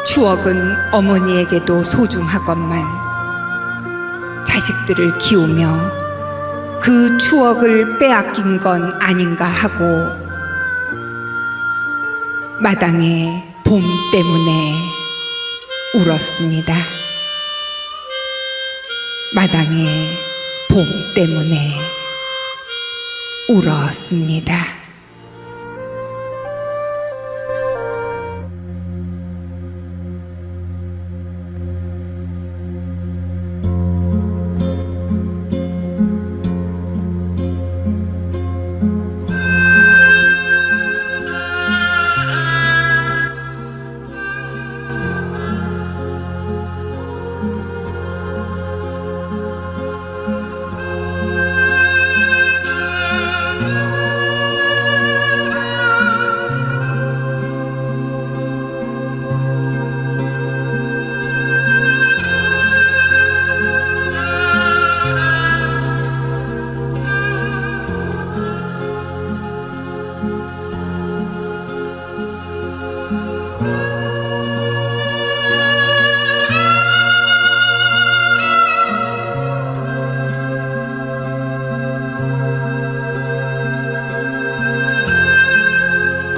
추억은 어머니에게도 소중하건만 자식들을 키우며 그 추억을 빼앗긴 건 아닌가 하고 마당에 봄 때문에 울었습니다. 마당에 봄 때문에 울었습니다.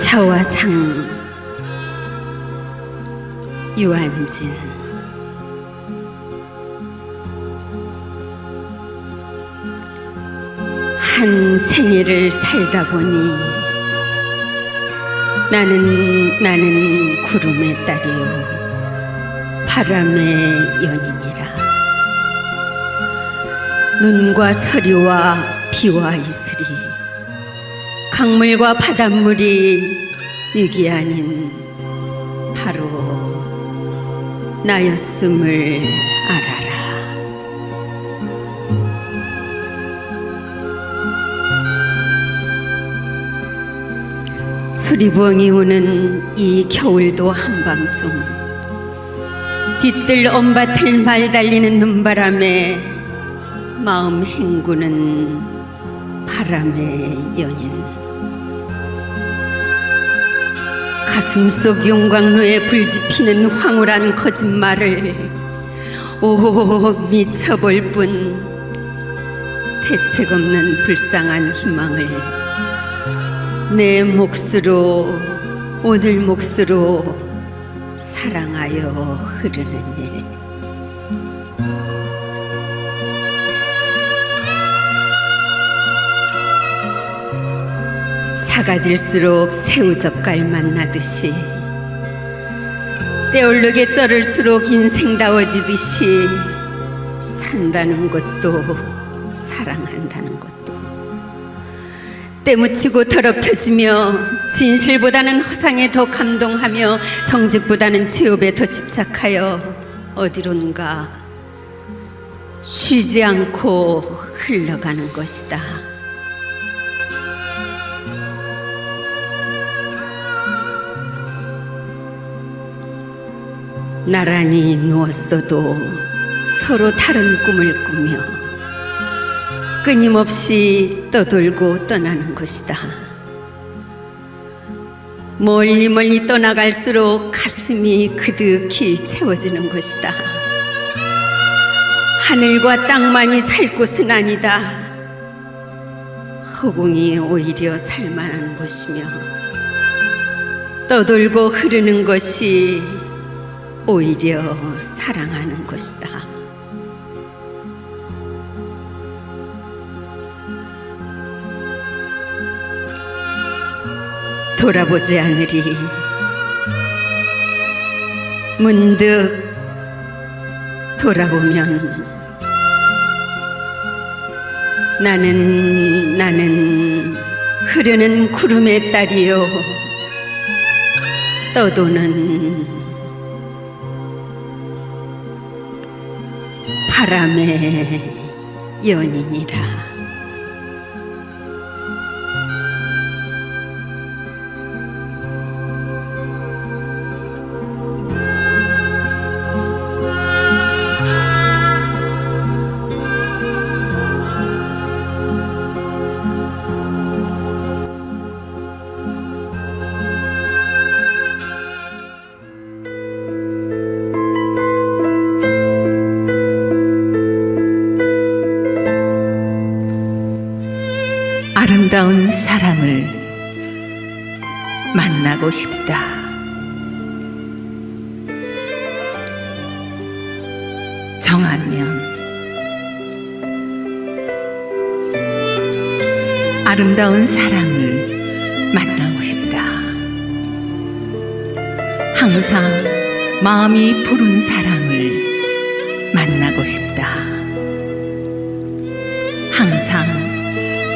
차화상. 유한진. 한 생일을 살다 보니 나는 구름의 딸이요 바람의 연인이라. 눈과 서리와 비와 이슬이 강물과 바닷물이 육이 아닌 바로 나였음을 알아라. 수리부엉이 우는 이 겨울도 한밤중 뒤뜰 언밭을 말달리는 눈바람에 마음 헹구는 바람의 연인. 가슴속 용광로에 불지피는 황홀한 거짓말을 오 미쳐볼 뿐 대책 없는 불쌍한 희망을 내 몫으로 오늘 몫으로 사랑하여 흐르는 일. 사가질수록 새우젓갈 만나듯이 때오르게 쩔을수록 인생다워지듯이 산다는 것도 사랑한다는 것도 때묻히고 더럽혀지며 진실보다는 허상에 더 감동하며 정직보다는 죄업에 더 집착하여 어디론가 쉬지 않고 흘러가는 것이다. 나란히 누웠어도 서로 다른 꿈을 꾸며 끊임없이 떠돌고 떠나는 것이다. 멀리 멀리 떠나갈수록 가슴이 그득히 채워지는 것이다. 하늘과 땅만이 살 곳은 아니다. 허공이 오히려 살만한 곳이며 떠돌고 흐르는 것이 오히려 사랑하는 것이다. 돌아보지 않으리. 문득 돌아보면 나는 흐르는 구름의 딸이요 떠도는 바람의 연인이라. 아름다운 사람을 만나고 싶다. 정하면 아름다운 사람을 만나고 싶다. 항상 마음이 푸른 사람을 만나고 싶다. 항상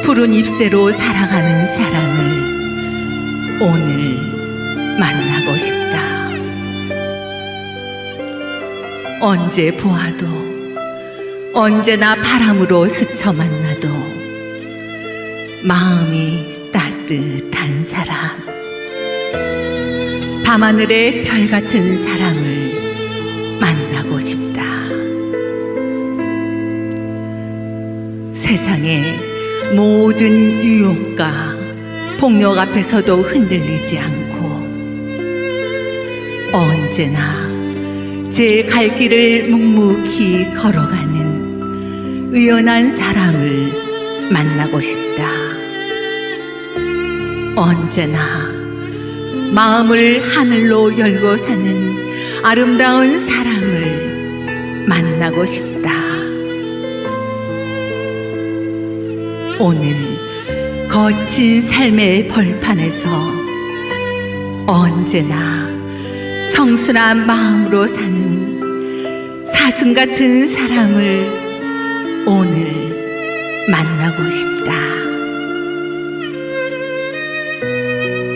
푸른 잎새로 살아가는 사람을 오늘 만나고 싶다. 언제 보아도 언제나 바람으로 스쳐 만나도 마음이 따뜻한 사람, 밤하늘의 별 같은 사람을 만나고 싶다. 세상에 모든 유혹과 폭력 앞에서도 흔들리지 않고 언제나 제 갈 길을 묵묵히 걸어가는 의연한 사람을 만나고 싶다. 언제나 마음을 하늘로 열고 사는 아름다운 사람을 만나고 싶다. 오늘 거친 삶의 벌판에서 언제나 청순한 마음으로 사는 사슴 같은 사람을 오늘 만나고 싶다.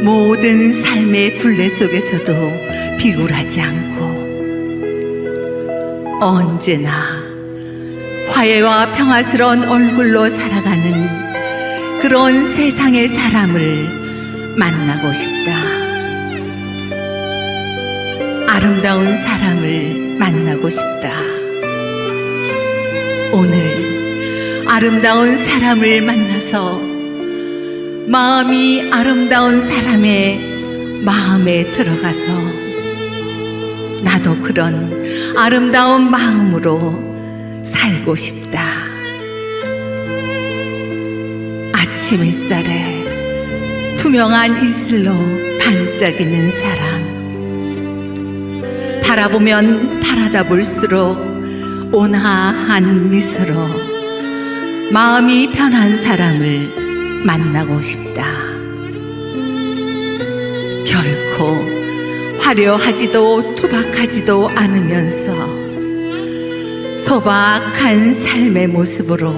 모든 삶의 굴레 속에서도 비굴하지 않고 언제나 화해와 평화스러운 얼굴로 살아가는 그런 세상의 사람을 만나고 싶다. 아름다운 사람을 만나고 싶다. 오늘 아름다운 사람을 만나서 마음이 아름다운 사람의 마음에 들어가서 나도 그런 아름다운 마음으로 살고 싶다. 아침 햇살에 투명한 이슬로 반짝이는 사람, 바라보면 바라다 볼수록 온화한 미소로 마음이 편한 사람을 만나고 싶다. 결코 화려하지도 투박하지도 않으면서 소박한 삶의 모습으로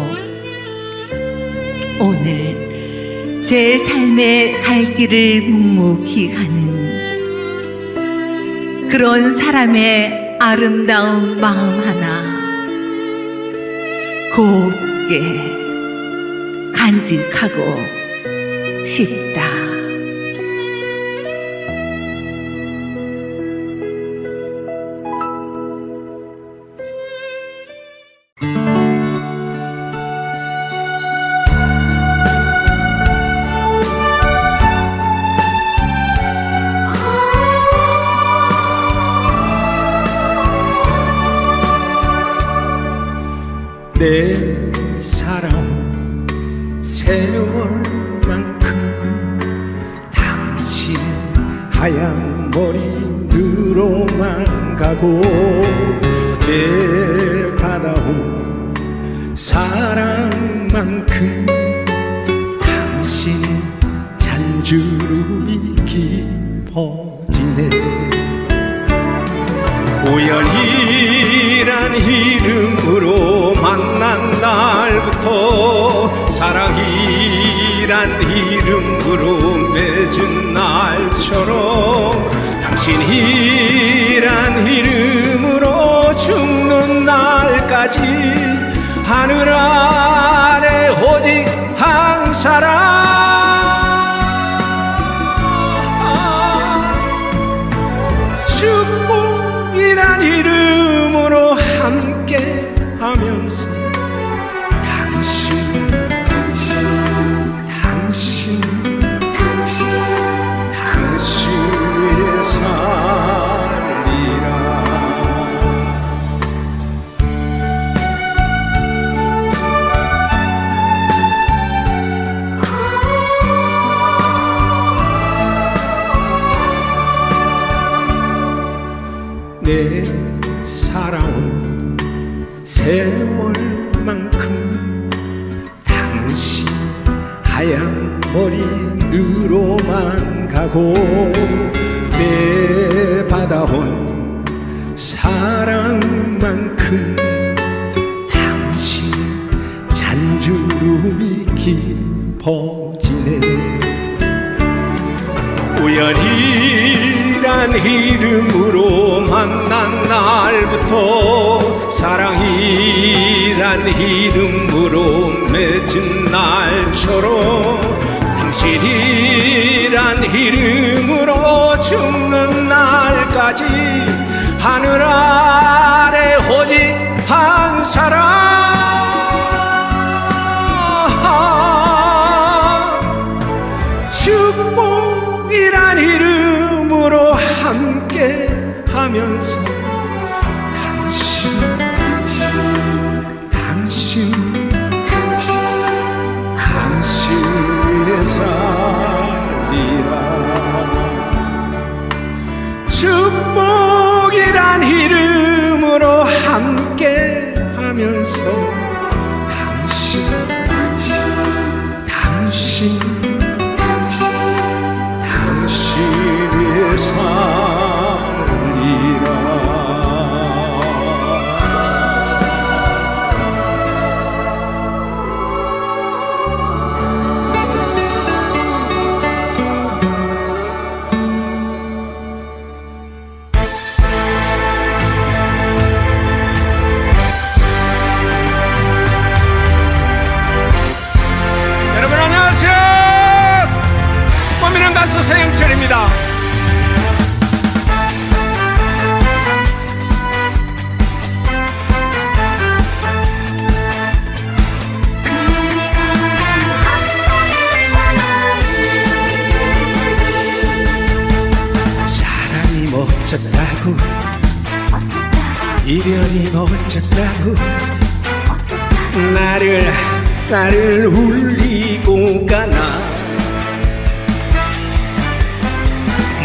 오늘 제 삶의 갈 길을 묵묵히 가는 그런 사람의 아름다운 마음 하나 곱게 간직하고 싶다. 내 사랑 세월만큼 당신 하얀 머리로만 가고 내 받아온 사랑만큼 당신 잔주름이 깊어지네. 우연이란 이름으로 만난 날부터 사랑이란 이름으로 맺은 날처럼 당신이란 이름으로 죽는 날까지 하늘 아래 오직 한 사람, 축복이란 이름으로 함께 하면서 당신 위에 살리라. 내 살아온 세월만큼 당신 하얀 머리로만 가고 내 받아온 사랑만큼 당신 잔주름이 깊어지네. 우연이란 이름으로 만난 날부터 사랑이란 이름으로 맺은 날처럼 당신이란 이름으로 죽는 날까지 하늘 아래 오직 한 사람, 축복이란 이름으로 함께 하면서 당신 위에 살리라. 축복이란 이름으로 함께 하면서 당신 위에 살리라. 어쩌다고 이별이 어쩌다고 나를 울리고 가나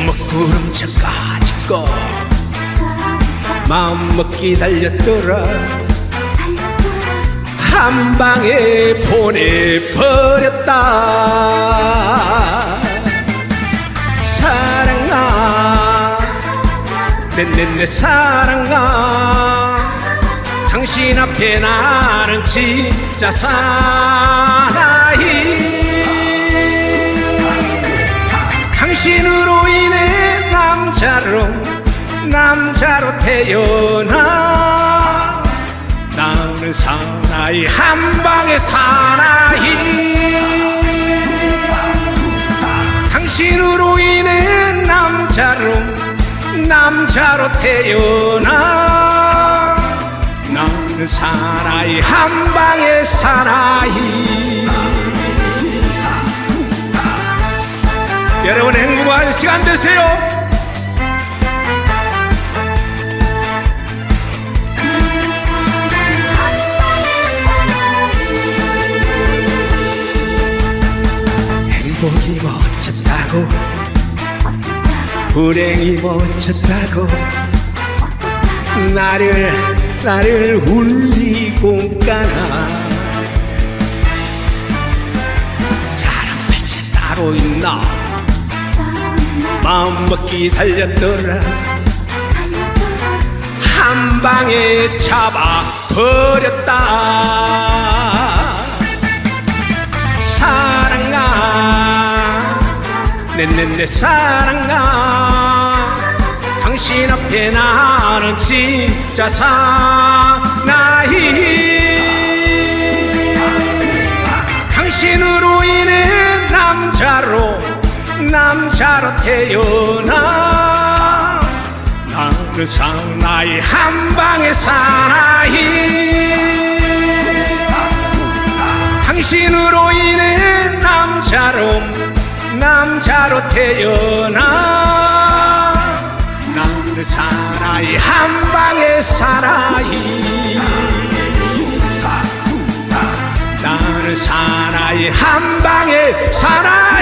먹구름차까지 거 마음먹기 달렸더라 한 방에 보내버렸다 사랑아 내 사랑아 당신 앞에 나는 진짜 사나이 당신으로 인해 남자로 태어나 나는 사나이 한방의 사나이 당신으로 인해 남자로 태어나 나는 사나이 한방의 사나이 여러분 행복한 시간 되세요. 행복이 멋졌다고 불행이 멋졌다고 나를 울리고 가나 사랑 빛이 따로 있나 마음먹기 달렸더라 한 방에 잡아버렸다 사랑아 내 사랑아 당신 앞에 나는 진짜 사나이 당신으로 인해 남자로 태어나 나는 사나이 한방의 사나이 당신으로 인해 남자로 태어나 나는 사나이 한방의 사나이 나는 사나이 한방의 사나이